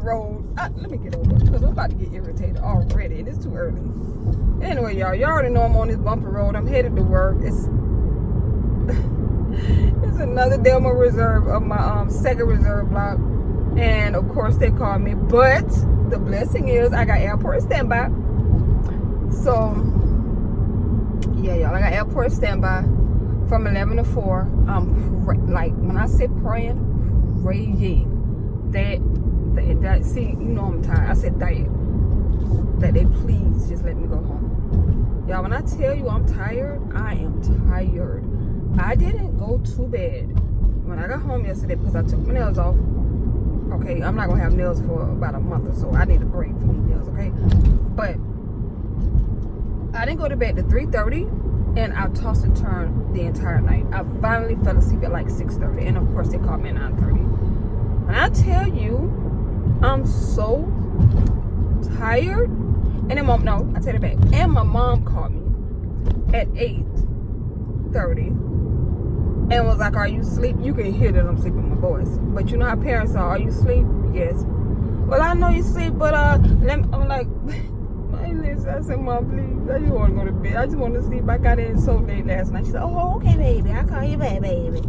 road. Let me get over because I'm about to get irritated already, and it's too early. Anyway, y'all already know I'm on this bumpy road. I'm headed to work. It's another day on my reserve of my second reserve block, and of course they called me. But the blessing is I got airport standby. So yeah, y'all, I got airport standby from 11 to 4. Like when I say praying that see, you know I'm tired. I said that they please just let me go home. Y'all, when I tell you I'm tired, I am tired. I didn't go to bed when I got home yesterday because I took my nails off. Okay, I'm not gonna have nails for about a month or so. I need a break from these nails, okay? But I didn't go to bed at 3:30, and I tossed and turned the entire night. I finally fell asleep at like 6:30, and of course they called me at 9:30. When I tell you, I'm so tired, and then I take it back. And my mom called me at 8:30 and was like, "Are you asleep?" You can hear that I'm sleeping with my voice, but you know how parents are. Are you asleep? Yes. Well, I know you sleep, but I'm like, listen. I said, Mom, please, I just want to go to bed. I just want to sleep. I got in so late last night. She said, "Oh, okay, baby. I'll call you back, baby."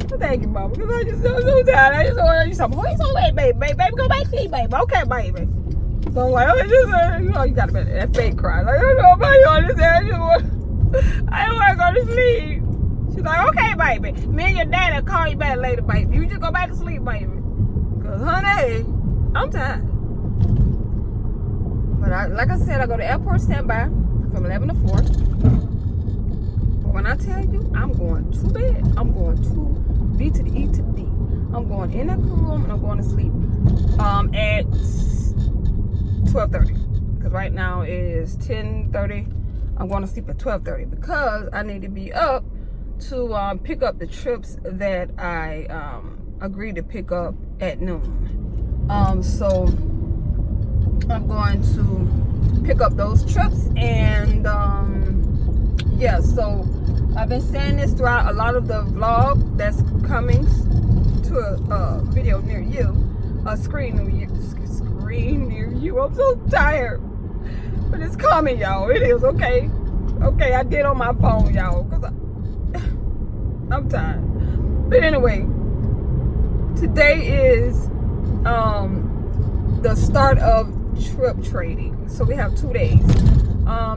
Well, thank you, Mama, because I just so tired. I just want to you something. Oh, it's so late, baby. Baby, go back to sleep, baby. Okay, baby. So I'm like, oh, you got to be that fake cry. Like, I don't know about you on this. I don't want to go to sleep. She's like, okay, baby. Me and your daddy will call you back later, baby. You just go back to sleep, baby. Because, honey, I'm tired. But like I said, I go to airport standby from 11 to 4. But when I tell you, I'm going to bed. I'm going to B to the E to the D. I'm going in that room and I'm going to sleep at 12:30. Because right now it is 10:30. I'm going to sleep at 12:30 because I need to be up to pick up the trips that I agreed to pick up at noon. So I'm going to pick up those trips, and yeah, so I've been saying this throughout a lot of the vlog that's coming to a video near you, a screen near you. I'm so tired, but it's coming, y'all. It is okay. I did on my phone, y'all, because I'm tired. But anyway, today is the start of trip trading. So we have 2 days.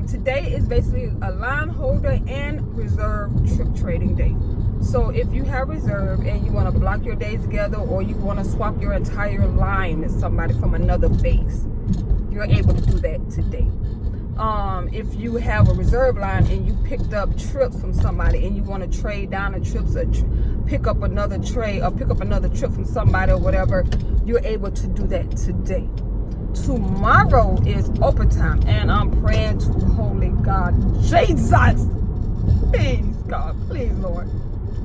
Today is basically a line holder and reserve trip trading day. So if you have reserve and you want to block your days together, or you want to swap your entire line with somebody from another base, you're able to do that today. If you have a reserve line and you picked up trips from somebody and you want to trade down the trips, or pick up another trade, or pick up another trip from somebody or whatever, you're able to do that today. Tomorrow is open time, and I'm praying to Holy God, Jesus, please, God, please, Lord,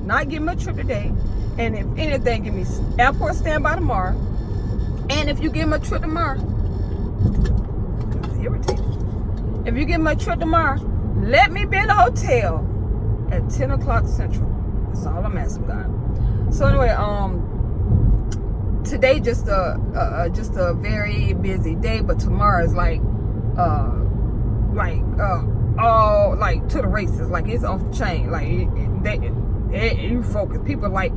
not give me a trip today, and if anything, give me airport standby tomorrow. And if you give me a trip tomorrow, it's irritating. If you give me a trip tomorrow, let me be in the hotel at 10 o'clock Central. That's all I'm asking, God. So anyway, today just a very busy day, but tomorrow is like to the races. Like, it's off the chain. Like you focus. People, like,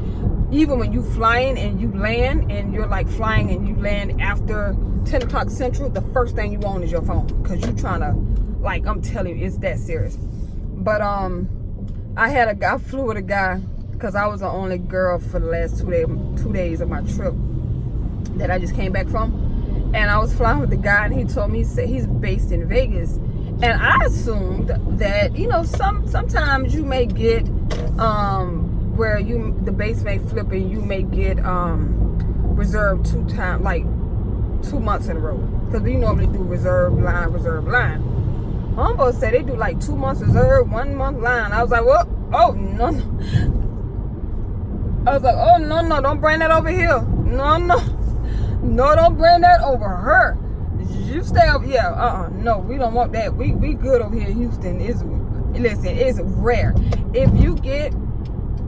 even when you flying and you land, and you're like flying and you land after 10 o'clock Central, the first thing you want is your phone, because you're trying to, like, I'm telling you, it's that serious. But I flew with a guy, because I was the only girl for the last 2 days of my trip that I just came back from, and I was flying with the guy, and he told me, he said he's based in Vegas, and I assumed that, you know, sometimes you may get where the base may flip and you may get reserved 2 times, like 2 months in a row, because we normally do reserve line. Homeboy said they do like 2 months reserve, 1 month line. I was like, what? Oh no. I was like, oh no, don't bring that over here. No, don't bring that over her. You stay up, no, we don't want that. We good over here in Houston. It's rare. If you get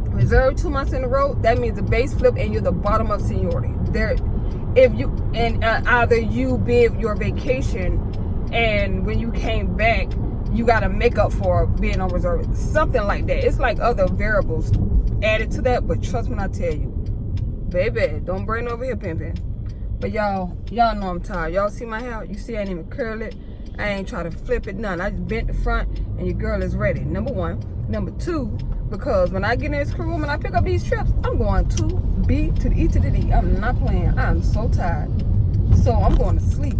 reserved 2 months in a row, that means the base flip and you're the bottom of seniority. if you, and either you bid your vacation, and when you came back, you got to make up for being on reserve. Something like that. It's like other variables added to that, but trust me when I tell you, baby, don't bring over here, pimping. But y'all know I'm tired. Y'all see my hair? You see I ain't even curl it. I ain't try to flip it, none. I just bent the front, and your girl is ready. Number one. Number two, because when I get in this crew room and I pick up these trips, I'm going to B to the E to the D. I'm not playing. I'm so tired. So I'm going to sleep.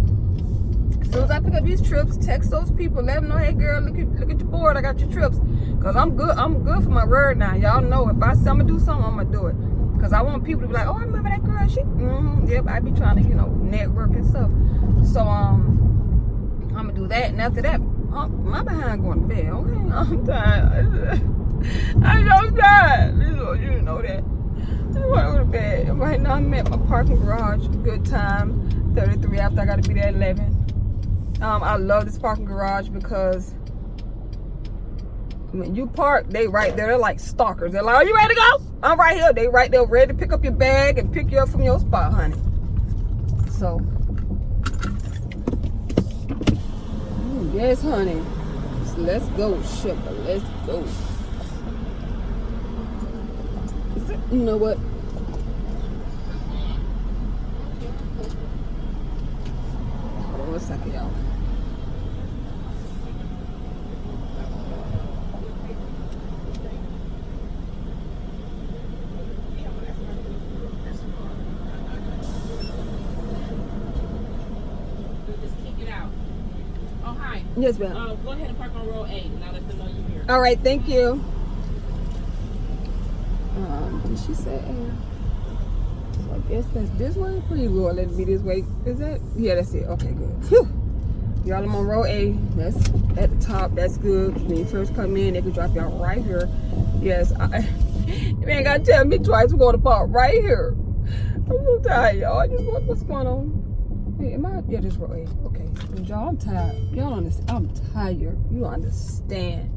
As soon as I pick up these trips, text those people, let them know, hey girl, look at your board, I got your trips. Because I'm good for my word now. Y'all know if I say I'm going to do something, I'm going to do it. Because I want people to be like, oh, I remember that girl. Yep, I be trying to, network and stuff. So, I'm going to do that. And after that, my behind going to bed. Okay, I'm tired. I'm tired. You know that. I want to go to bed. Right now, I'm at my parking garage. Good time. 33 after I got to be there at 11. I love this parking garage because when you park, they right there. They're like stalkers. They're like, are you ready to go? I'm right here. They right there ready to pick up your bag and pick you up from your spot, honey. So, yes, honey. So let's go, sugar. Let's go. You know what? Hold on 1 second, y'all. Yes, ma'am. Go ahead and park on row 8, and I'll let them know you're here. All right, thank you. Did she say? So I guess that's this way. Please, Lord, let it be this way. Is that? Yeah, that's it. Okay, good. Whew. Y'all, I'm on row A. That's at the top. That's good. When you first come in, they can drop y'all right here. Yes, you ain't got to tell me twice. We're going to park right here. I'm so tired, y'all. I just what's going on? Hey, am I? Yeah, this row A. Okay. Y'all, I'm tired. Y'all understand? I'm tired. You don't understand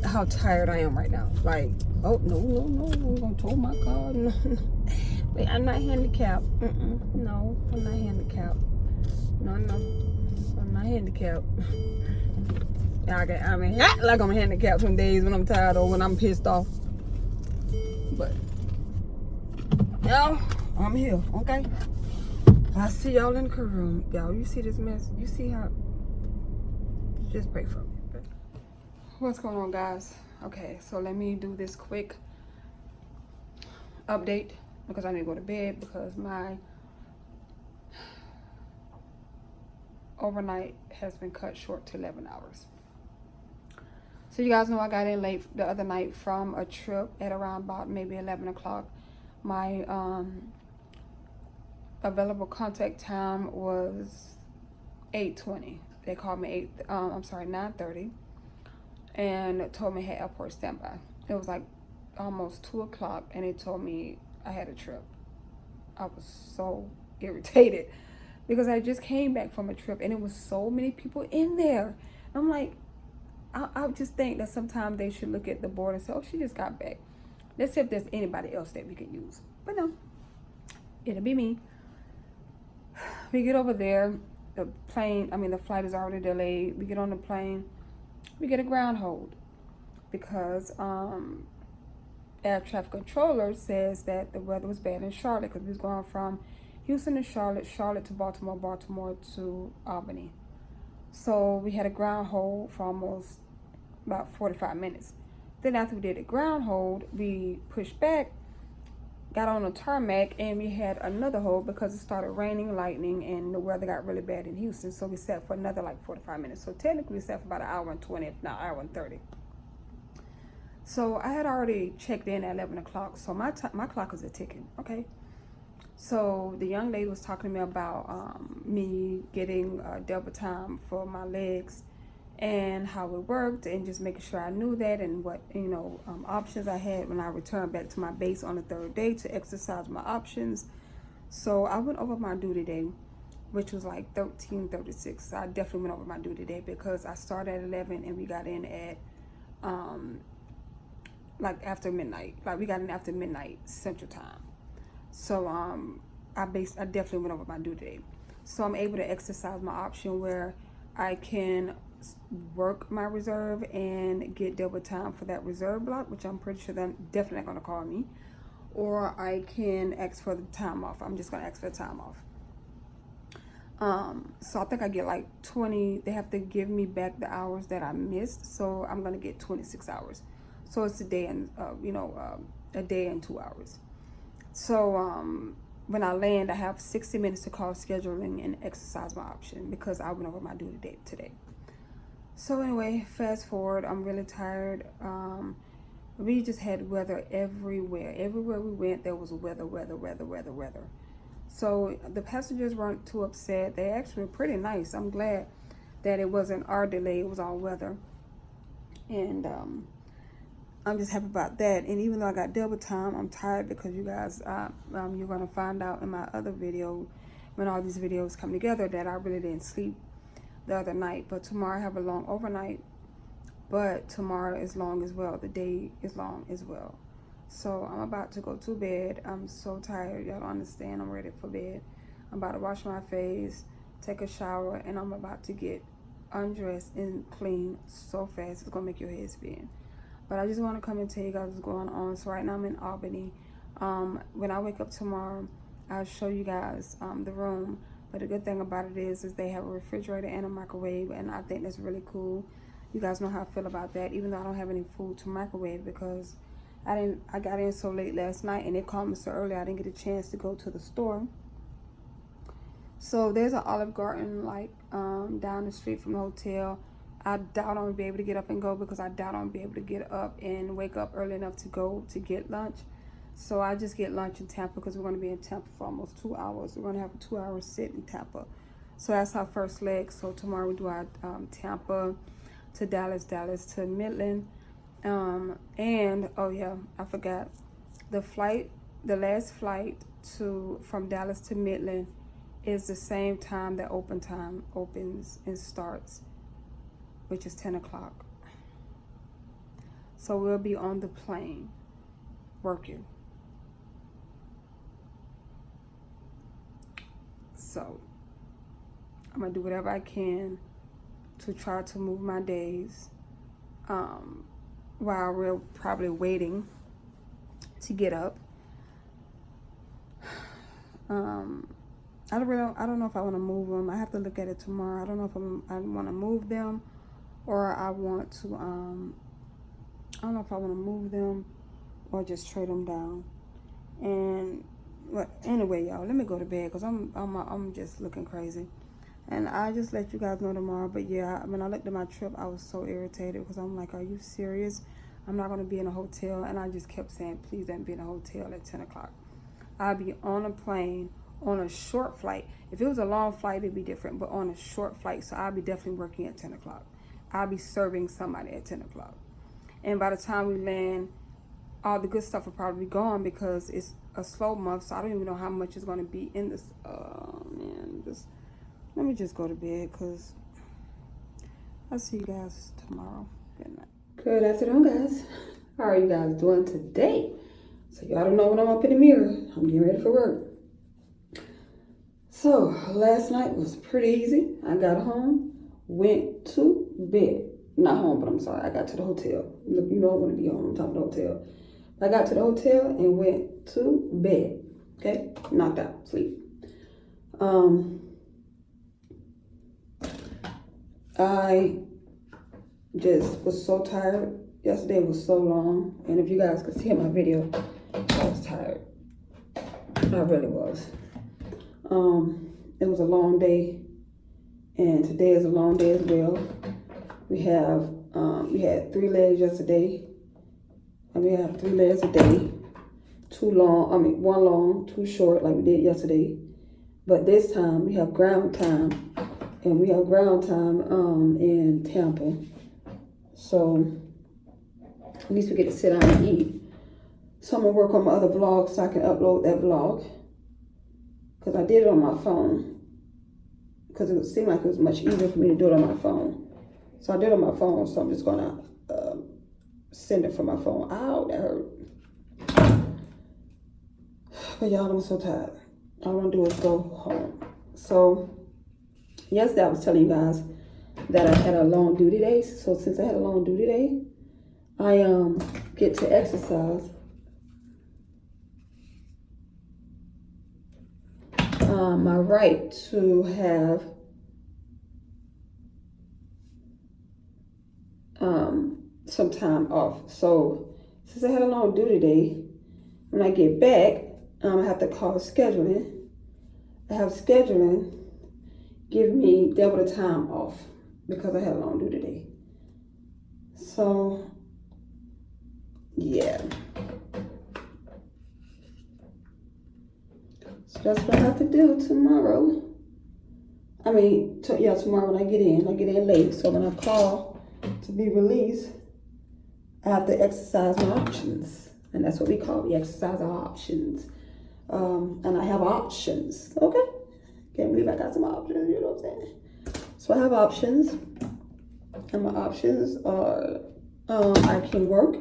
how tired I am right now. Like, oh, no. I'm going to tow my car. No. Wait, I'm not handicapped. No, I'm not handicapped. No. I'm not handicapped. I mean, like I'm handicapped some days when I'm tired or when I'm pissed off. But, y'all, I'm here, okay? I see y'all in the crew room. Y'all, you see this mess? You see how? Just pray for me. What's going on, guys? Okay, so let me do this quick update because I need to go to bed because my overnight has been cut short to 11 hours. So you guys know I got in late the other night from a trip at around about maybe 11 o'clock. My available contact time was 8:20. They called me 9:30 and told me I had airport standby. It was like almost 2 o'clock and they told me I had a trip. I was so irritated because I just came back from a trip and it was so many people in there. I'm like, I just think that sometimes they should look at the board and say, oh, she just got back. Let's see if there's anybody else that we can use. But no, it'll be me. We get over there, the flight is already delayed. We get on the plane, we get a ground hold because air traffic controller says that the weather was bad in Charlotte because we was going from Houston to Charlotte to Baltimore to Albany. So we had a ground hold for almost about 45 minutes. Then after we did a ground hold, we pushed back, got on a tarmac, and we had another hold because it started raining, lightning, and the weather got really bad in Houston. So we sat for another like 45 minutes. So technically we sat for about an hour and 20, if not an hour and 30. So I had already checked in at 11 o'clock. So my clock was ticking, okay? So the young lady was talking to me about me getting double time for my legs and how it worked and just making sure I knew that and what, options I had when I returned back to my base on the third day to exercise my options. So I went over my duty day, which was like 13:36. So I definitely went over my duty day because I started at 11 and we got in at like after midnight. Like we got in after midnight Central Time. So I definitely went over my due date. So I'm able to exercise my option where I can work my reserve and get double time for that reserve block, which I'm pretty sure they're definitely not going to call me. Or I can ask for the time off. I'm just going to ask for the time off. So I think I get like 20. They have to give me back the hours that I missed. So I'm going to get 26 hours. So it's a day and, a day and 2 hours. So when I land, I have 60 minutes to call scheduling and exercise my option because I went over my due date today. So anyway, fast forward, I'm really tired. We just had weather everywhere. Everywhere we went, there was weather. So the passengers weren't too upset. They actually were pretty nice. I'm glad that it wasn't our delay. It was all weather. And I'm just happy about that. And even though I got double time, I'm tired because you guys, you're going to find out in my other video, when all these videos come together, that I really didn't sleep the other night. But tomorrow I have a long overnight. But tomorrow is long as well. The day is long as well. So I'm about to go to bed. I'm so tired. Y'all don't understand. I'm ready for bed. I'm about to wash my face, take a shower, and I'm about to get undressed and clean so fast. It's going to make your head spin. But I just want to come and tell you guys what's going on. So right now I'm in Albany. When I wake up tomorrow, I'll show you guys the room. But the good thing about it is they have a refrigerator and a microwave, and I think that's really cool. You guys know how I feel about that, even though I don't have any food to microwave because I got in so late last night and it called me so early I didn't get a chance to go to the store. So there's an Olive Garden like down the street from the hotel. I doubt I'm gonna be able to get up and go because I doubt I'm gonna be able to get up and wake up early enough to go to get lunch. So I just get lunch in Tampa because we're gonna be in Tampa for almost 2 hours. We're gonna have a 2-hour sit in Tampa. So that's our first leg. So tomorrow we do our Tampa to Dallas, Dallas to Midland. And oh yeah, I forgot the last flight from Dallas to Midland is the same time that open time opens and starts, which is 10 o'clock. So we'll be on the plane working. So I'm gonna do whatever I can to try to move my days while we're probably waiting to get up. I don't know if I want to move them. I have to look at it tomorrow. I don't know if I want to move them or I want to I don't know if I want to move them or just trade them down. And well, anyway, y'all, let me go to bed because I'm just looking crazy. And I just let you guys know tomorrow. But yeah, when I looked at my trip, I was so irritated because I'm like, are you serious? I'm not going to be in a hotel. And I just kept saying, please don't be in a hotel at 10 o'clock. I'll be on a plane on a short flight. If it was a long flight, it'd be different. But on a short flight, so I'll be definitely working at 10 o'clock. I'll be serving somebody at 10 o'clock. And by the time we land, all the good stuff will probably be gone because it's a slow month. So I don't even know how much is going to be in this. Oh, man, let me just go to bed because I'll see you guys tomorrow. Good night. Good afternoon, guys. How are you guys doing today? So y'all don't know when I'm up in the mirror. I'm getting ready for work. So last night was pretty easy. I got home, went to bed. Not home, but I'm sorry. I got to the hotel. Look, you know I want to be home on top of the hotel. I got to the hotel and went to bed. Okay? Knocked out. Sleep. I just was so tired. Yesterday was so long. And if you guys could see in my video, I was tired. I really was. It was a long day. And today is a long day as well. We had 3 legs yesterday. And we have 3 legs a day. 1 long, 2 short like we did yesterday. But this time we have ground time. And we have ground time in Tampa. So at least we get to sit down and eat. So I'm going to work on my other vlog so I can upload that vlog. Because I did it on my phone. Because it seemed like it was much easier for me to do it on my phone. So I did it on my phone. So I'm just going to send it from my phone. Ow, that hurt. But y'all, I'm so tired. all I want to do is go home. So yesterday I was telling you guys that I had a long duty day. So since I had a long duty day, I get to exercise. My right to have some time off. So since I had a long duty day, when I get back, I have to call scheduling. I have scheduling give me double the time off because I had a long duty day. So yeah. So that's what I have to do tomorrow. Tomorrow when I get in late. So when I call to be released, I have to exercise my options. And that's what we call it. We exercise our options. And I have options, okay? Can't believe I got some options, you know what I'm saying? So I have options. And my options are, I can work.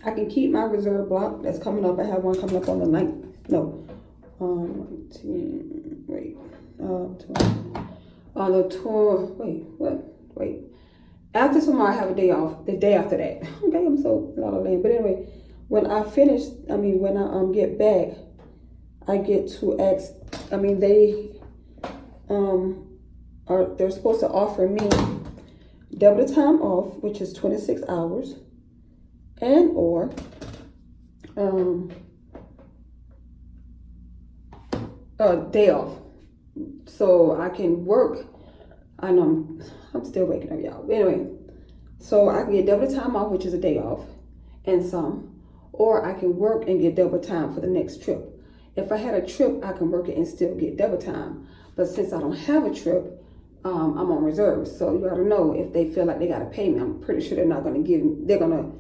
I can keep my reserve block that's coming up. I have one coming up on the 9th. No. On the tour, wait. After tomorrow, I have a day off. The day after that. Okay, I'm so la la land. But anyway, when I get back, I get to ask, they're supposed to offer me double the time off, which is 26 hours, and or day off, so I can work. I know I'm still waking up, y'all. But anyway, so I can get double time off, which is a day off, and some, or I can work and get double time for the next trip. If I had a trip, I can work it and still get double time. But since I don't have a trip, I'm on reserve. So you gotta know if they feel like they gotta pay me. I'm pretty sure they're not gonna give me. They're gonna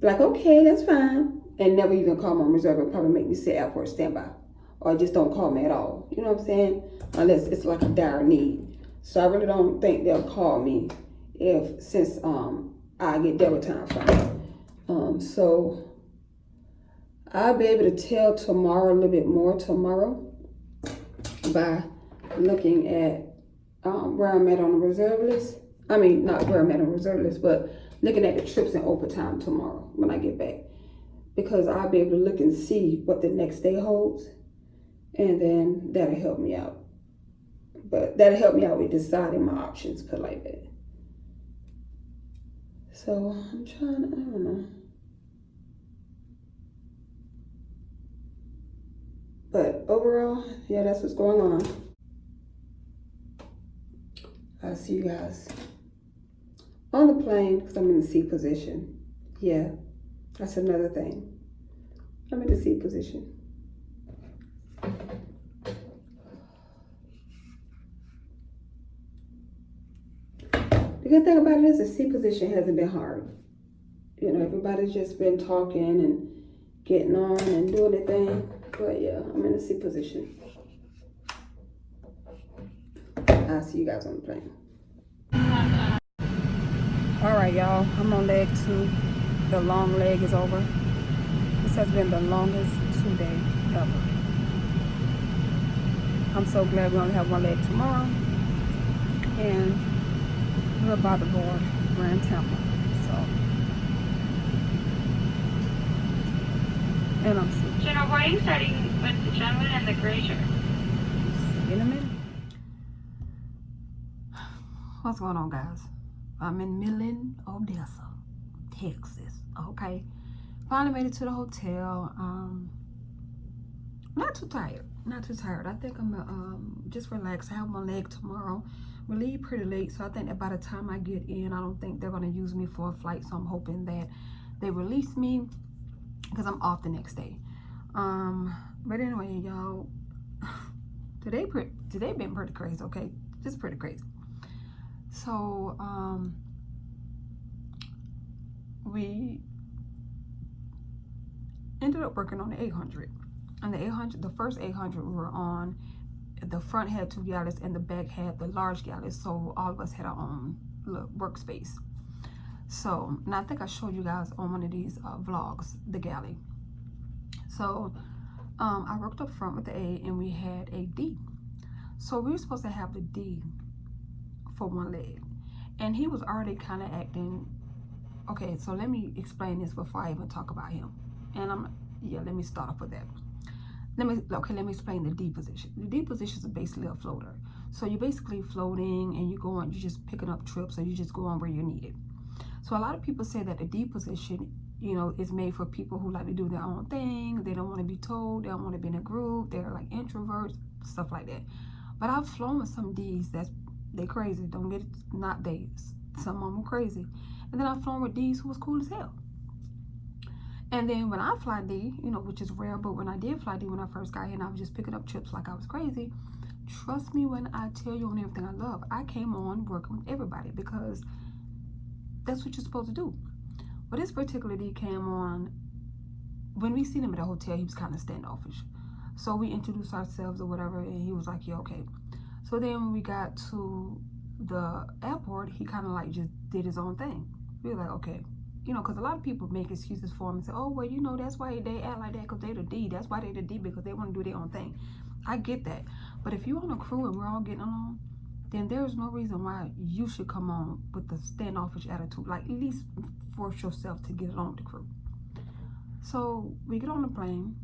be like, okay, that's fine, and never even call me on reserve. It'll probably make me sit airport standby, or just don't call me at all. You know what I'm saying? Unless it's like a dire need. So I really don't think they'll call me since I get double time from it. So I'll be able to tell tomorrow a little bit more tomorrow by looking at where I'm at on the reserve list. Not where I'm at on the reserve list, but looking at the trips and overtime tomorrow when I get back. Because I'll be able to look and see what the next day holds. And then that'll help me out. But that'll help me out with deciding my options, put like that. So I'm trying to, I don't know. But overall, yeah, that's what's going on. I'll see you guys on the plane because I'm in the seat position. Yeah, that's another thing. I'm in the seat position. The good thing about it is the seat position hasn't been hard. You know, everybody's just been talking and getting on and doing their thing. But yeah, I'm in the seat position. I'll see you guys on the plane. All right, y'all. I'm on leg 2. The long leg is over. This has been the longest 2-day ever. I'm so glad we only have one leg tomorrow. And we're about to board Grand Temple. And I'm sick. General, why are you starting with the gentleman and the gray shirt? See in a minute. What's going on, guys? I'm in Midland, Odessa, Texas. Okay. Finally made it to the hotel. Not too tired. I think I'm just relaxed. I have my leg tomorrow. We leave pretty late, so I think that by the time I get in, I don't think they're gonna use me for a flight. So I'm hoping that they release me because I'm off the next day. But anyway, y'all, today been pretty crazy. Okay, just pretty crazy. So we ended up working on the 800. And the 800, the first 800 we were on, the front had 2 galleys and the back had the large galleys. So all of us had our own little workspace. So, and I think I showed you guys on one of these vlogs, the galley. So I worked up front with the A, and we had a D. So we were supposed to have the D for one leg, and he was already kind of acting. Okay, so let me explain this before I even talk about him. And let me start off with that. Let me explain the D position. The D position is basically a floater. So you're basically floating, and you're just picking up trips, or you just go on where you're needed. So a lot of people say that the D position, is made for people who like to do their own thing. They don't want to be told. They don't want to be in a group. They're like introverts, stuff like that. But I've flown with some D's they crazy. Don't get it, not they. Some of them crazy. And then I've flown with D's who was cool as hell. And then when I fly D, which is rare, but when I did fly D when I first got here, and I was just picking up trips like I was crazy, trust me when I tell you on everything I love, I came on working with everybody because that's what you're supposed to do. Well, this particular D came on, when we seen him at the hotel, he was kind of standoffish. So we introduced ourselves or whatever, and he was like, yeah, okay. So then when we got to the airport, he kind of like just did his own thing. We were like, okay. Because a lot of people make excuses for him and say, oh, well, that's why they act like that because they're the D. That's why they're the D, because they want to do their own thing. I get that. But if you're on a crew and we're all getting along, then there's no reason why you should come on with the standoffish attitude. Like, at least force yourself to get along with the crew. So we get on the plane.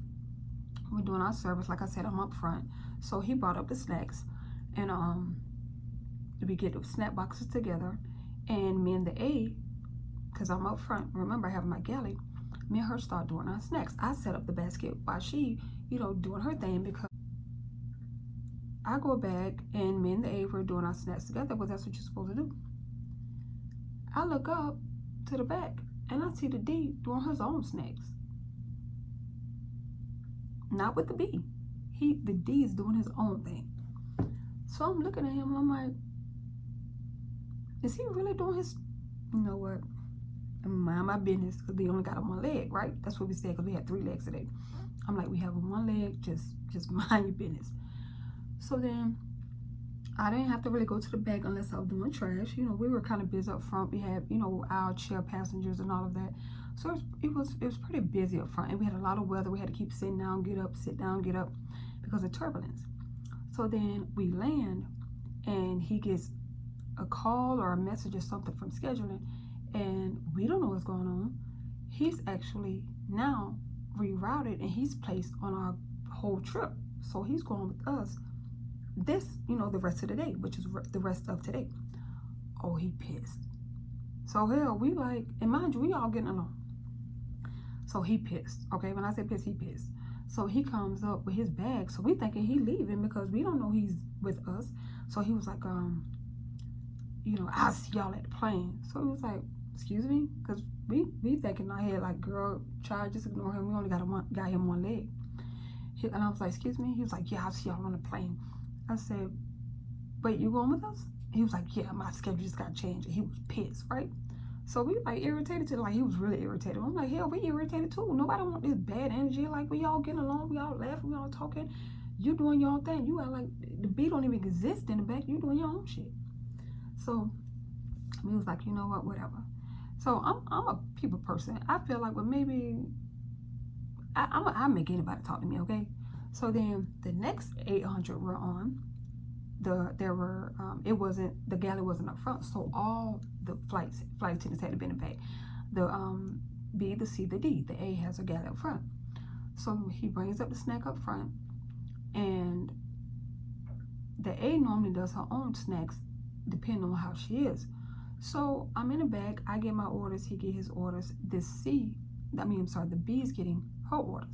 We're doing our service. Like I said, I'm up front. So he brought up the snacks. And we get the snack boxes together. And me and the A, because I'm up front, remember I have my galley, me and her start doing our snacks. I set up the basket while she, doing her thing, because I go back and me and the A were doing our snacks together, because that's what you're supposed to do. I look up to the back and I see the D doing his own snacks. Not with the B. The D is doing his own thing. So I'm looking at him and I'm like, is he really doing his, you know what? Mind my business, because we only got on one leg, right? That's what we said, because we had 3 legs today. I'm like, we have one leg, just mind your business. So then I didn't have to really go to the back unless I was doing trash. We were kind of busy up front. We had, our chair passengers and all of that. So it was pretty busy up front, and we had a lot of weather. We had to keep sitting down, get up, sit down, get up, because of turbulence. So then we land, and he gets a call or a message or something from scheduling, and we don't know what's going on. He's actually now rerouted, and he's placed on our whole trip. So he's going with us the rest of the day, which is the rest of today. Oh, he pissed. So hell, we like, and mind you, we all getting along. So he pissed. Okay, when I say pissed, he pissed. So he comes up with his bag. So we thinking he leaving because we don't know he's with us. So he was like, I'll see y'all at the plane. So he was like, excuse me? Because we thinking in our head like, girl, try just ignore him. We only got him one leg. And I was like, excuse me? He was like, yeah, I'll see y'all on the plane. I said, wait, you going with us? He was like, yeah, my schedule just got changed. And he was pissed, right? So we like irritated to, like, he was really irritated. I'm like, hell, we irritated too. Nobody want this bad energy. Like, we all getting along, we all laughing, we all talking. You doing your own thing. You are like, the beat don't even exist in the back. You doing your own shit. So we was like, you know what, whatever. So I'm a people person. I feel like, well, maybe I make anybody talk to me, okay? So then the next 800 we're on, the galley wasn't up front, so all the flight attendants had to be in the back. The B, the C, the D, the A has a galley up front. So he brings up the snack up front, and the A normally does her own snacks depending on how she is. So I'm in the back, I get my orders, he get his orders. The B is getting her orders.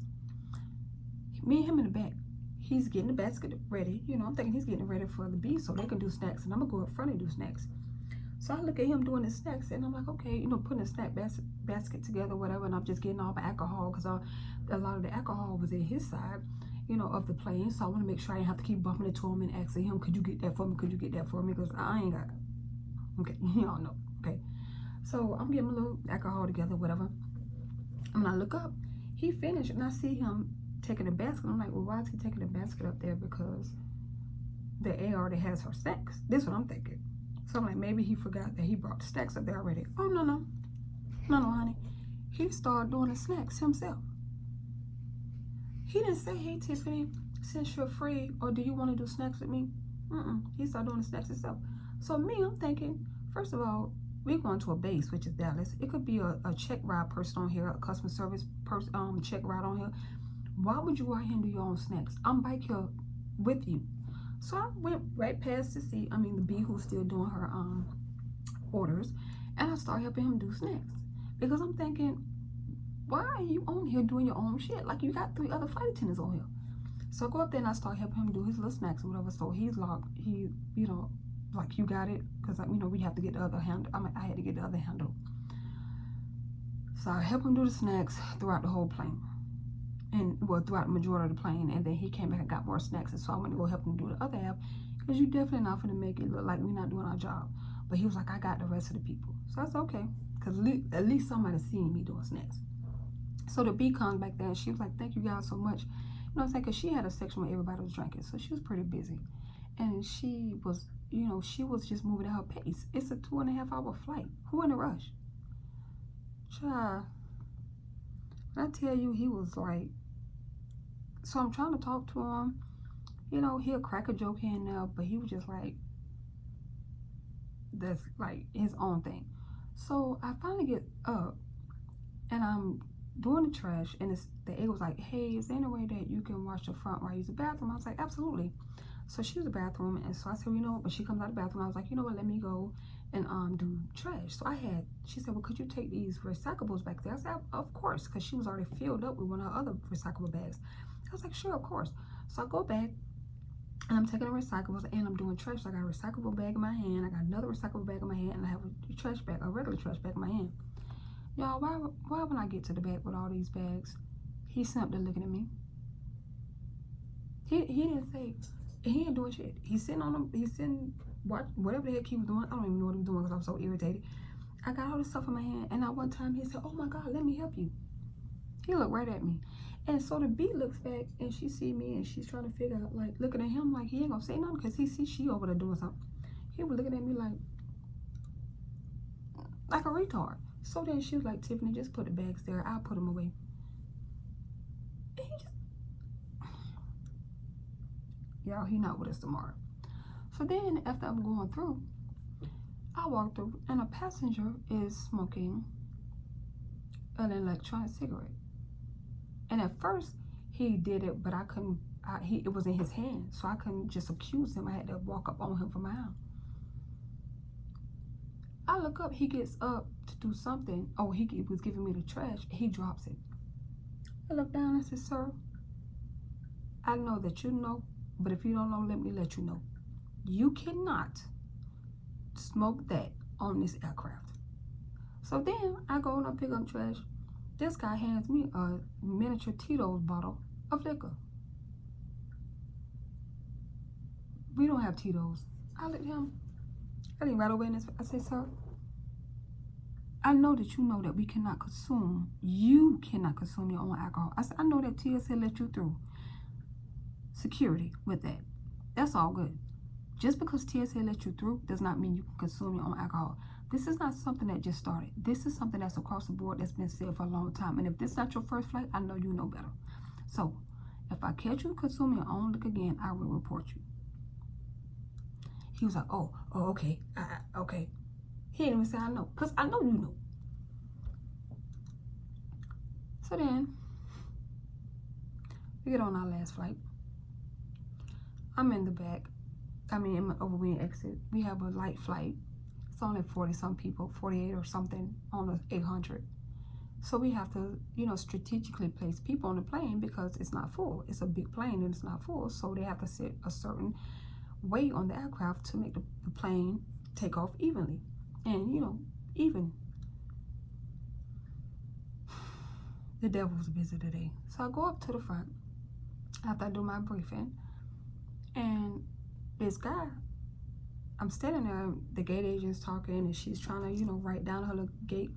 Me and him in the back, he's getting the basket ready. I'm thinking he's getting ready for the B so they can do snacks, and I'm gonna go up front and do snacks. So I look at him doing his snacks, and I'm like, okay, putting a snack basket together, whatever, and I'm just getting all the alcohol, because a lot of the alcohol was in his side, of the plane. So I want to make sure I didn't have to keep bumping into him and asking him, could you get that for me? Could you get that for me? Because I ain't got it. Okay, y'all know. Okay, so I'm getting a little alcohol together, whatever. And when I look up, he finished, and I see him taking a basket. I'm like, well, why is he taking a basket up there? Because the A already has her snacks. This is what I'm thinking. So I'm like, maybe he forgot that he brought the snacks up there already. Oh, no, honey. He started doing the snacks himself. He didn't say, hey, Tiffany, since you're free, or do you want to do snacks with me? He started doing the snacks himself. So me, I'm thinking, first of all, we're going to a base, which is Dallas. It could be a check ride person on here, a customer service person, check ride on here. Why would you go out here and do your own snacks? I'm back here with you. So I went right past to see, the B who's still doing her orders, and I started helping him do snacks. Because I'm thinking, why are you on here doing your own shit? Like, you got 3 other flight attendants on here. So I go up there and I start helping him do his little snacks or whatever. So he's like, like, you got it, because we have to get the other handle. I had to get the other handle. So I helped him do the snacks throughout the whole plane, and throughout the majority of the plane. And then he came back and got more snacks, and so I went to go help him do the other half, because you definitely not gonna make it look like we're not doing our job. But he was like, I got the rest of the people, so that's okay, because at least somebody's seeing me doing snacks. So the B comes back there and she was like, thank you guys so much. You know what I'm saying? Because she had a section where everybody was drinking, so she was pretty busy, and she was just moving at her pace. It's a 2.5-hour flight. Who in a rush? Child, when I tell you, he was like, so I'm trying to talk to him. He'll crack a joke here and there, but he was just like, that's like his own thing. So I finally get up and I'm doing the trash, and the egg was like, hey, is there any way that you can wash the front while I use the bathroom? I was like, absolutely. So she was the bathroom, and so I said, well, when she comes out of the bathroom, I was like, you know what, let me go and do trash. So she said, well, could you take these recyclables back there? I said, of course, because she was already filled up with one of her other recyclable bags. I was like, sure, of course. So I go back, and I'm taking the recyclables, and I'm doing trash. So I got a recyclable bag in my hand, I got another recyclable bag in my hand, and I have a trash bag, a regular trash bag in my hand. Y'all, why when I get to the back with all these bags, he's simply looking at me. He didn't say, he ain't doing shit. He's sitting on them, whatever the heck he was doing. I don't even know what he was doing because I was so irritated. I got all this stuff in my hand, and at one time he said, oh my God, let me help you. He looked right at me. And so the B looks back, and she see me, and she's trying to figure out, like, looking at him like he ain't gonna say nothing because he sees she over there doing something. He was looking at me like a retard. So then she was like, Tiffany, just put the bags there. I'll put them away. And y'all, he not with us tomorrow. So then after I'm going through, I walk through, and a passenger is smoking an electronic cigarette. And at first he did it, but I couldn't. It was in his hand, so I couldn't just accuse him. I had to walk up on him from behind. I look up, he gets up to do something. Oh, he was giving me the trash. He drops it. I look down and said, sir, I know that you know, but if you don't know, let me let you know. You cannot smoke that on this aircraft. So then I go and I pick up trash. This guy hands me a miniature Tito's bottle of liquor. We don't have Tito's. I looked at him. I leaned right over in his face. I said, sir, I know that you know that we cannot consume, you cannot consume your own alcohol. I said, I know that TSA let you through security with that. That's all good. Just because TSA let you through does not mean you can consume your own alcohol. This is not something that just started. This is something that's across the board that's been said for a long time. And if this is not your first flight, I know you know better. So if I catch you consuming your own liquor again, I will report you. He was like, oh, okay, okay. He didn't even say I know, because I know you know. So then, we get on our last flight. I'm in the back. in my overwing exit. We have a light flight. It's only 40-some people, 48 or something on the 800. So we have to, strategically place people on the plane because it's not full. It's a big plane and it's not full. So they have to sit a certain weight on the aircraft to make the plane take off evenly. And, even. The devil was busy today. So I go up to the front after I do my briefing. And this guy, I'm standing there, the gate agent's talking, and she's trying to, write down her gate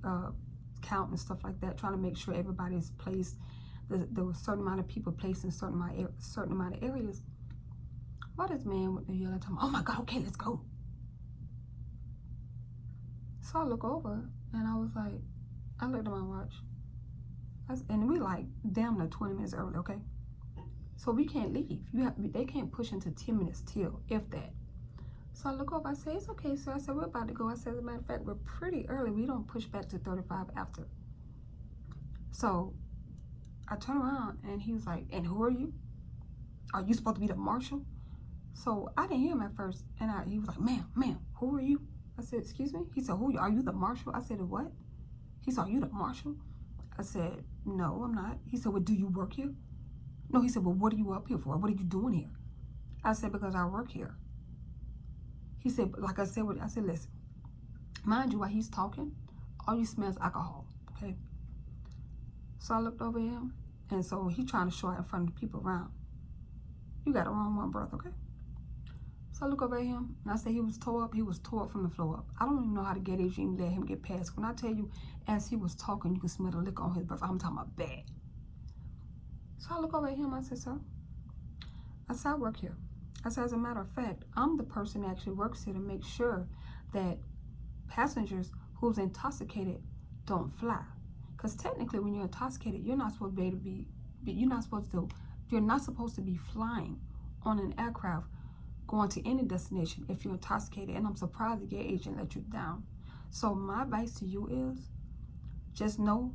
count and stuff like that, trying to make sure everybody's placed. There was a certain amount of people placed in certain amount of areas. Why this man with the yellow time? Oh my God, okay, let's go. So I look over and I was like, I looked at my watch. And we like damn near 20 minutes early, okay? So we can't leave. They can't push into 10 minutes till, if that. So I look over, I say, it's okay, sir. I said, we're about to go. I said, as a matter of fact, we're pretty early. We don't push back to 35 after. So I turn around and he was like, and who are you? Are you supposed to be the marshal? So I didn't hear him at first. And he was like, ma'am, who are you? I said, excuse me? He said, are you the marshal? I said, what? He said, are you the marshal? I said, no, I'm not. He said, well, do you work here? No, he said, well, what are you up here for? What are you doing here? I said, because I work here. He said, like I said, listen, mind you, while he's talking, all you smell is alcohol, okay? So I looked over at him, and so he trying to show out in front of the people around. You got the wrong one, brother, okay? So I look over at him, and I say he was tore up. He was tore up from the floor up. I don't even know how to get it. You let him get past. When I tell you, as he was talking, you can smell the liquor on his breath. I'm talking about bad. So I look over at him. I said, sir, I said, I work here. I said, as a matter of fact, I'm the person that actually works here to make sure that passengers who's intoxicated don't fly. Because technically, when you're intoxicated, you're not supposed to be able to be, you're not supposed to be flying on an aircraft going to any destination if you're intoxicated. And I'm surprised the gate agent let you down. So my advice to you is just know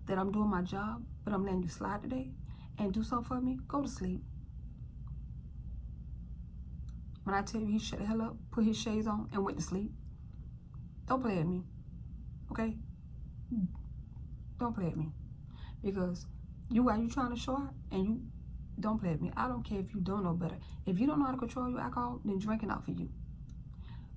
that I'm doing my job, but I'm letting you slide today. And do something for me, go to sleep. When I tell you he shut the hell up, put his shades on, and went to sleep, don't play at me, okay? Don't play at me. Because while you trying to show out, and you don't play at me. I don't care if you don't know better. If you don't know how to control your alcohol, then drinking out for you.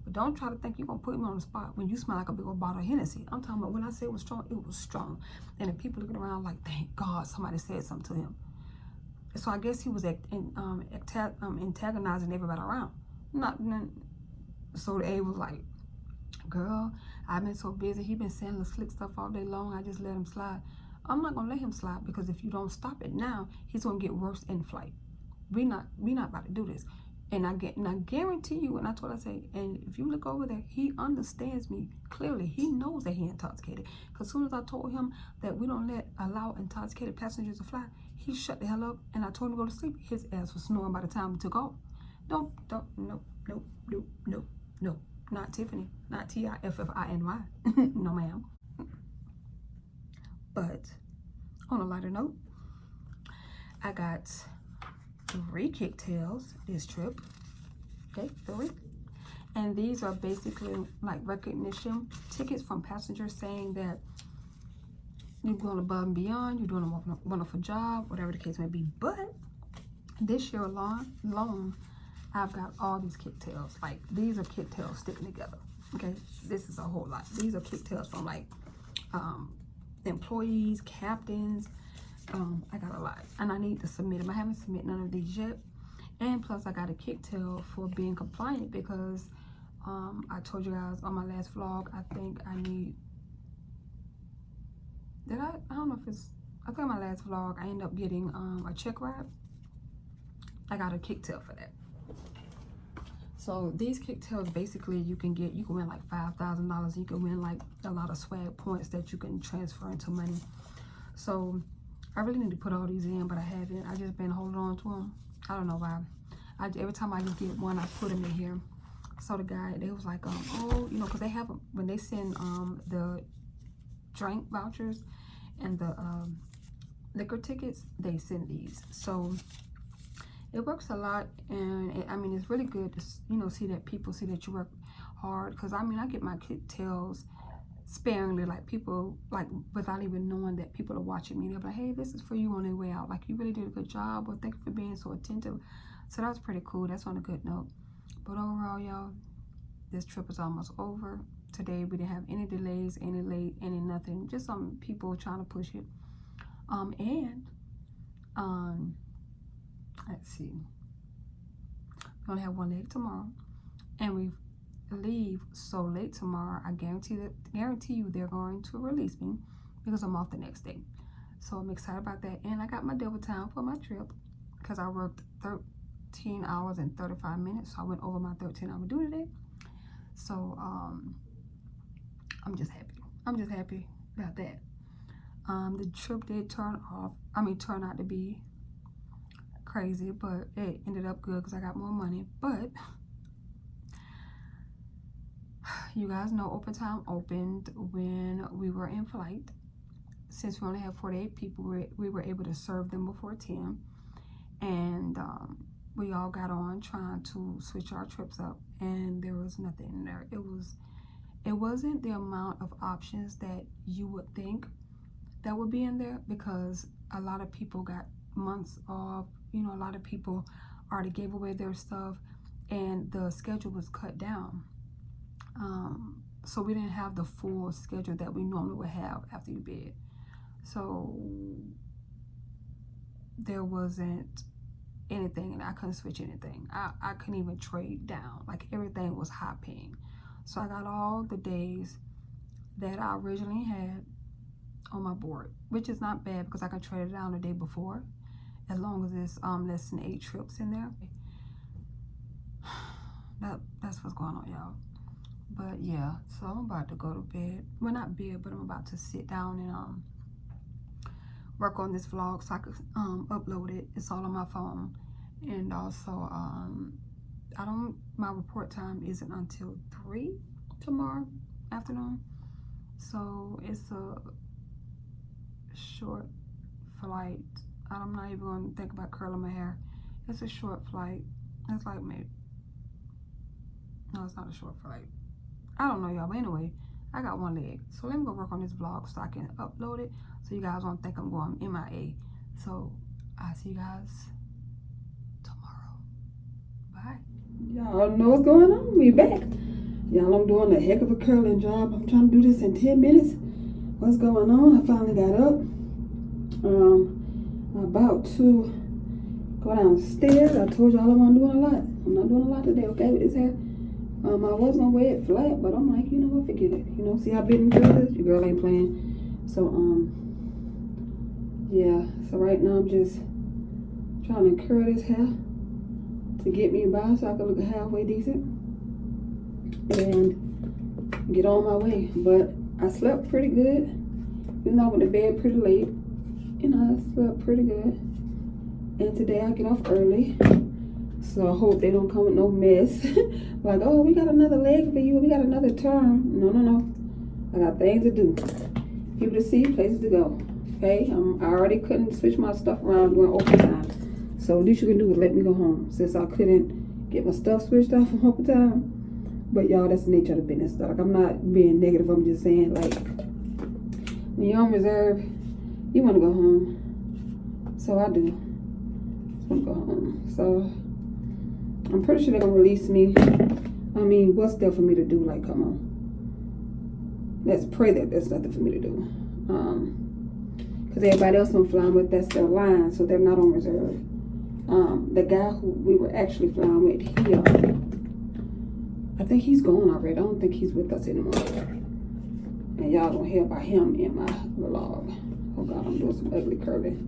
But don't try to think you're going to put me on the spot when you smell like a big old bottle of Hennessy. I'm talking about when I say it was strong, it was strong. And the people looking around like, thank God somebody said something to him. So I guess he was antagonizing everybody around. So A was like, girl, I've been so busy. He been saying the slick stuff all day long. I just let him slide. I'm not gonna let him slide, because if you don't stop it now, he's gonna get worse in flight. We not about to do this. And I guarantee you, and I told her, I say, and if you look over there, he understands me clearly. He knows that he intoxicated. Because as soon as I told him that we don't allow intoxicated passengers to fly, he shut the hell up, and I told him to go to sleep. His ass was snoring by the time we took off. No, not Tiffany, not Tiffiny. No, ma'am. But on a lighter note, I got 3 kicktails this trip. Okay, 3. And these are basically like recognition tickets from passengers saying that you're going above and beyond, you're doing a wonderful job, whatever the case may be. But this year alone, I've got all these kicktails. Like, these are kicktails sticking together. Okay, this is a whole lot. These are kicktails from like employees, captains. I got a lot, and I need to submit them. I haven't submitted none of these yet. And plus, I got a kicktail for being compliant, because I told you guys on my last vlog, I think I need. I don't know if it's. I think my last vlog, I ended up getting a check ride. I got a kicktail for that. So these kicktails, basically, you can win like $5,000. You can win like a lot of swag points that you can transfer into money. So I really need to put all these in, but I haven't. I just been holding on to them. I don't know why. Every time I just get one, I put them in here. So the guy, they was like, oh, you know, because they have, when they send the drink vouchers and the liquor tickets, they send these. So it works a lot, and I mean, it's really good to, you know, see that people see that you work hard. Because I mean, I get my kicktails sparingly, like people, like without even knowing that people are watching me. They're like, hey, this is for you on their way out. Like, you really did a good job, or thank you for being so attentive. So that was pretty cool. That's on a good note. But overall, y'all, this trip is almost over. Today we didn't have any delays, any late, any nothing. Just some people trying to push it. Let's see. We're gonna have one leg tomorrow, and we leave so late tomorrow. I guarantee you they're going to release me, because I'm off the next day. So I'm excited about that. And I got my double time for my trip, because I worked 13 hours and 35 minutes. So I went over my 13-hour duty today. So I'm just happy. I'm just happy about that. The trip did turn out to be crazy, but it ended up good because I got more money. But you guys know overtime opened when we were in flight. Since we only have 48 people, we were able to serve them before 10. And we all got on trying to switch our trips up, and there was nothing in there. It wasn't the amount of options that you would think that would be in there, because a lot of people got months off. You know, a lot of people already gave away their stuff, and the schedule was cut down. So we didn't have the full schedule that we normally would have after you bid. So there wasn't anything, and I couldn't switch anything. I couldn't even trade down. Like, everything was high paying. So I got all the days that I originally had on my board, which is not bad because I can trade it down the day before, as long as it's less than 8 trips in there. That's what's going on, y'all. But yeah, so I'm about to go to bed. Well, not bed, but I'm about to sit down and work on this vlog so I could upload it. It's all on my phone. And also my report time isn't until 3 tomorrow afternoon. So it's a short flight. I'm not even going to think about curling my hair. It's a short flight. It's like maybe, no, it's not a short flight. I don't know, y'all, but anyway, I got one leg. So let me go work on this vlog so I can upload it, so you guys won't think I'm going MIA. So I'll see you guys tomorrow. Bye. Y'all know what's going on. We back. Y'all, I'm doing a heck of a curling job. I'm trying to do this in 10 minutes. What's going on? I finally got up. I'm about to go downstairs. I told y'all I'm doing a lot. I'm not doing a lot today, okay, with this hair. I was gonna wear it flat, but I'm like, you know what, forget it. You know, see how big the girl is? Your girl ain't playing. So, yeah. So right now I'm just trying to curl this hair to get me by so I can look halfway decent and get on my way. But I slept pretty good. Even though I went to bed pretty late, you know, I slept pretty good. And today I get off early. So I hope they don't come with no mess. Like, oh, we got another leg for you. We got another turn. No. I got things to do. People to see, places to go. Okay? I already couldn't switch my stuff around during overtime. So at least you can do is let me go home. Since I couldn't get my stuff switched off from overtime. But y'all, that's the nature of the business stuff. Like, I'm not being negative. I'm just saying, like, when you're on reserve, you want to go home. So I do. I want to go home. So I'm pretty sure they're going to release me. I mean, what's there for me to do? Like, come on. Let's pray that there's nothing for me to do. Because everybody else I'm flying with, that's their line, so they're not on reserve. The guy who we were actually flying with, he, I think he's gone already. I don't think he's with us anymore. And y'all don't hear about him in my vlog. Oh God, I'm doing some ugly curling.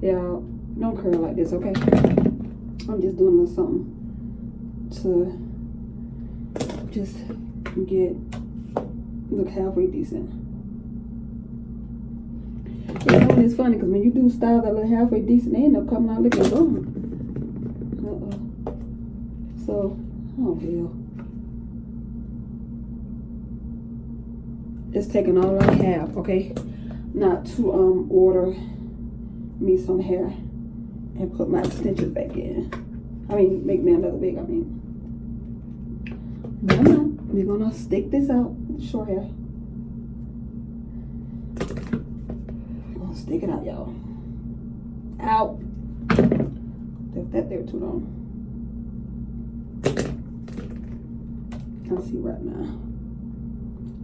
Y'all, don't curl like this, okay? I'm just doing a little something to just look halfway decent. You know, and it's funny because when you do styles that look halfway decent, they end up coming out looking wrong. So, oh hell. It's taking all I have, okay? Not to order me some hair and put my extensions back in. I mean, make me another wig, But we're gonna stick this out with the short hair. We're gonna stick it out, y'all. Out. Left that there too long. I'll see right now.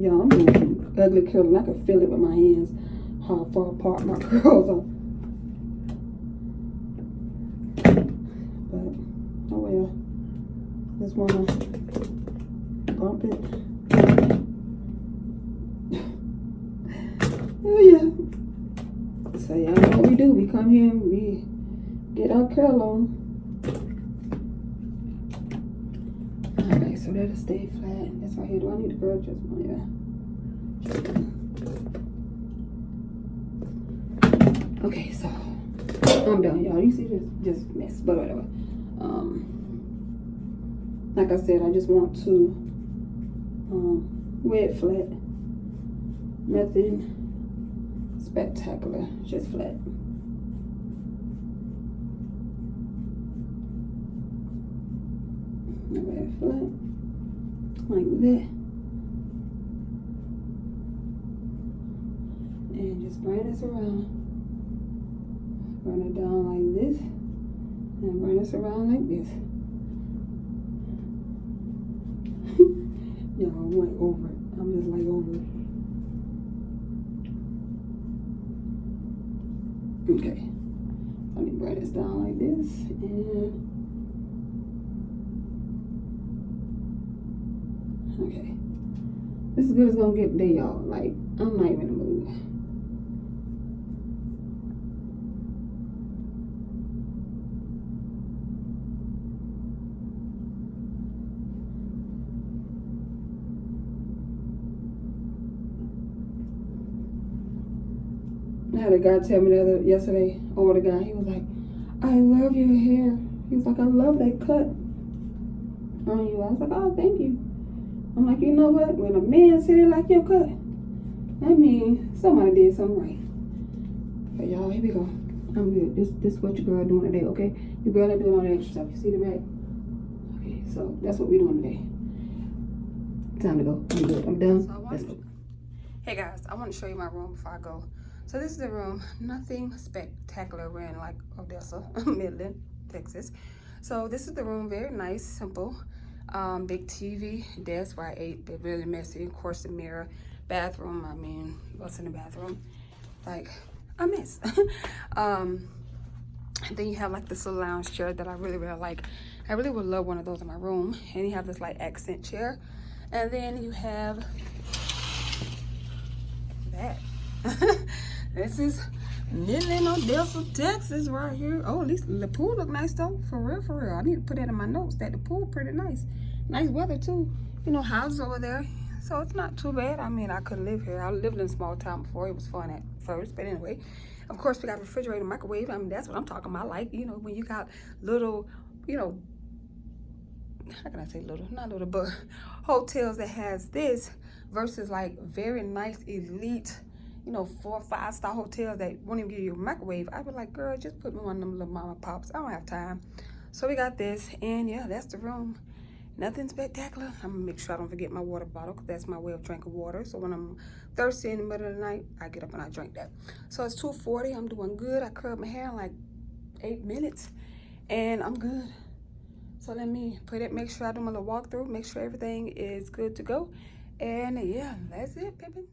Y'all, I'm doing some ugly curling. I can feel it with my hands, how far apart my curls are. Oh well, just wanna bump it. Oh yeah. So y'all know what we do. We come here and we get our curl on. Alright, so that'll stay flat. That's right here. Do I need to curl just one? Yeah. Okay, so I'm done, y'all. You see this? Just mess, but whatever. Like I said, I just want to wear it flat. Nothing spectacular, just flat. I wear it flat, like that. And just bring this around. Bring it down like this. And bring this around like this. Y'all, I'm like over it. I'm just like over it. Okay. Let me bring this down like this. And okay. This is good as gonna get today, y'all. Like, I'm not even in the mood. I had a guy tell me yesterday, older guy, he was like, I love your hair. He was like, I love that cut on you. I was like, oh, thank you. I'm like, you know what? When a man said it like your cut, that means somebody did something right. Okay, y'all, here we go. I'm good. This is what your girl doing today, okay? Your girl ain't doing all the extra stuff. You see the back? Okay, so that's what we doing today. Time to go. I'm good. I'm done. Let's go. Hey guys, I want to show you my room before I go. So this is the room. Nothing spectacular. We're in like Odessa, Midland, Texas. So this is the room. Very nice, simple. Big TV, desk where I ate, but really messy. Of course, the mirror, bathroom. I mean, what's in the bathroom? Like a mess. And then you have like this little lounge chair that I really like. I really would love one of those in my room. And you have this like accent chair. And then you have that. This is Midland, Odessa, Texas right here. Oh, at least the pool look nice though. For real, for real. I need to put that in my notes that the pool pretty nice. Nice weather too. You know, houses over there. So it's not too bad. I mean, I could live here. I lived in a small town before. It was fun at first. But anyway, of course, we got refrigerator, microwave. I mean, that's what I'm talking about. Like, you know, when you got little, you know, how can I say little? Not little, but hotels that has this versus like very nice elite, you know, 4- or 5-star hotels that won't even give you a microwave. I'd be like, girl, just put me one of them little mama pops. I don't have time. So we got this, and yeah, that's the room. Nothing spectacular. I'm gonna make sure I don't forget my water bottle, because that's my way of drinking water. So when I'm thirsty in the middle of the night, I get up and I drink that. So it's 2:40. I'm doing good. I curled my hair in like 8 minutes, and I'm good. So let me make sure I do my little walkthrough, make sure everything is good to go. And yeah, that's it, baby.